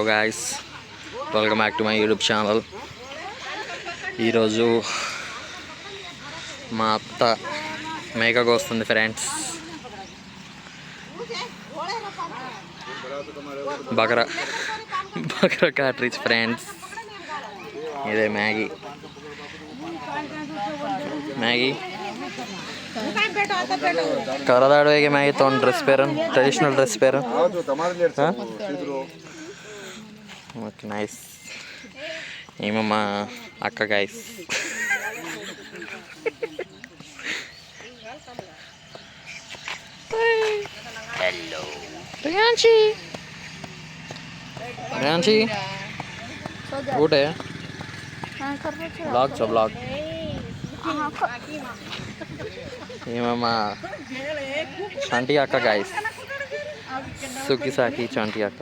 Guys, welcome back to my YouTube channel. ఈరోజు మా అత్త మేకకు వస్తుంది ఫ్రెండ్స్. బకరా కార్ట్రిజ్ ఫ్రెండ్స్. ఇదే మ్యాగీ ಕರದಾಡುವಿಗೆ ಮ್ಯಾಗಿ ತೊಗೊಂಡು ಡ್ರೆಸ್ ಪೇರನ್ ಟ್ರೆಡಿಷನಲ್ ಡ್ರೆಸ್ ಪೇರನ್ ಓಕೆ ನೈಸ್. ఏమమ్మ అక్క గైస్. హలో ప్రియాంశి ఊటే బ్లాగ్ ఏమమ్మా చంటి అక్క గైస్. సుకి సాకి చంటి అక్క.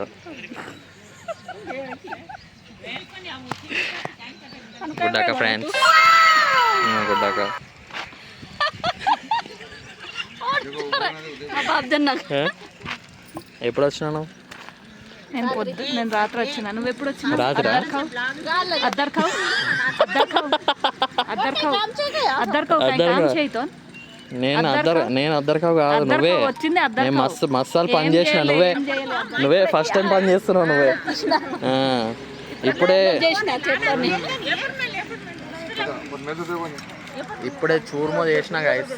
గుడ్డాక ఫ్రెండ్స్, గుడ్డాక. ఎప్పుడు వచ్చినాను? నేను రాత్రి వచ్చినా. నువ్వు ఎప్పుడు వచ్చినా? రాత్రి నేను అద్దరికావు కాదు, నువ్వే. మస్తాలు పని చేసిన నువ్వే ఫస్ట్ టైం పని చేస్తున్నావు నువ్వే. ఇప్పుడే చూర్మో చేసిన గాయస్.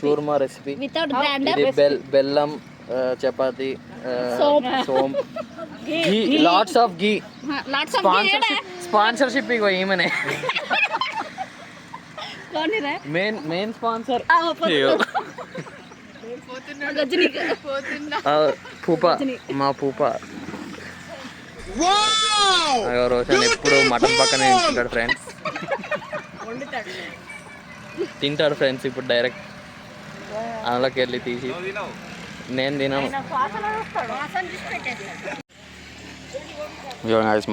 చూర్మా రెసిపీ. బెల్లం, చపాతి, సోమ్, ghee, lots of ghee. Sponsorship ఇగో ఈమెనే మెయిన్ స్పాన్సర్. పూప, మా పూప. రోషన్ ఎప్పుడు మటన్ పక్కనే తింటాడు ఫ్రెండ్స్. తింటాడు ఫ్రెండ్స్. ఇప్పుడు డైరెక్ట్ అందులోకి వెళ్ళి తీసి నేను తినను.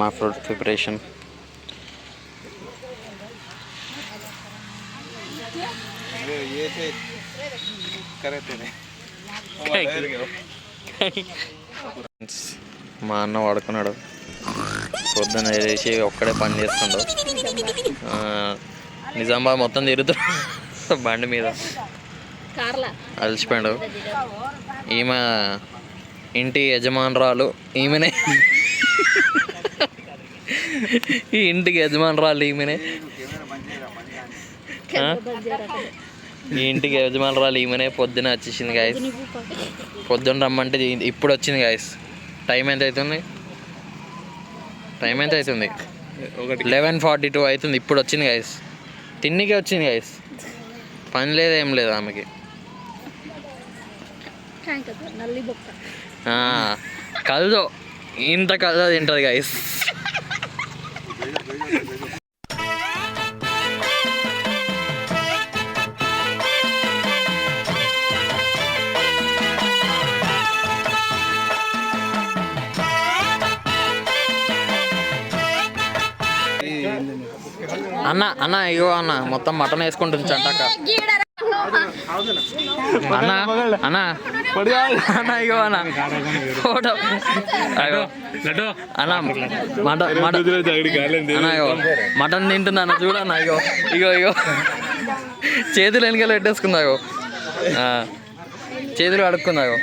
మా ఫ్రూట్ ప్రిపరేషన్. మా అన్న వాడుకున్నాడు. పొద్దున్న వేసి ఒక్కడే పని చేస్తుండవు. నిజామాబాద్ మొత్తం తిరుగుతున్నాడు బండి మీద. అలసిపోయాడు. ఈమె ఇంటి యజమానురాలు ఈమెనే. ఈ ఇంటికి యజమానురాలు ఈమెనే. ఈ ఇంటికి యజమానురాలు ఈమెనే. పొద్దున వచ్చేసింది గాయస్. పొద్దున్న రమ్మంటే ఇప్పుడు వచ్చింది గాయస్. టైం ఎంత అవుతుంది? 11:42 అవుతుంది. ఇప్పుడు వచ్చింది గాయస్. తిన్నికే వచ్చింది గాయస్. పని లేదు, ఏం లేదు ఆమెకి. కలదో ఇంత కలదో తింటుంది గాయస్. అన్న ఇగో అన్న మొత్తం మటన్ వేసుకుంటుంది చంటాక. అన్న ఇగో అన్న ఫోటో. అన్న మటన్ తింటుంది అన్న. చూడన్న ఇగో చేతులు వెనకాల పెట్టేసుకుందాగో. చేతులు కడుక్కుందాగో.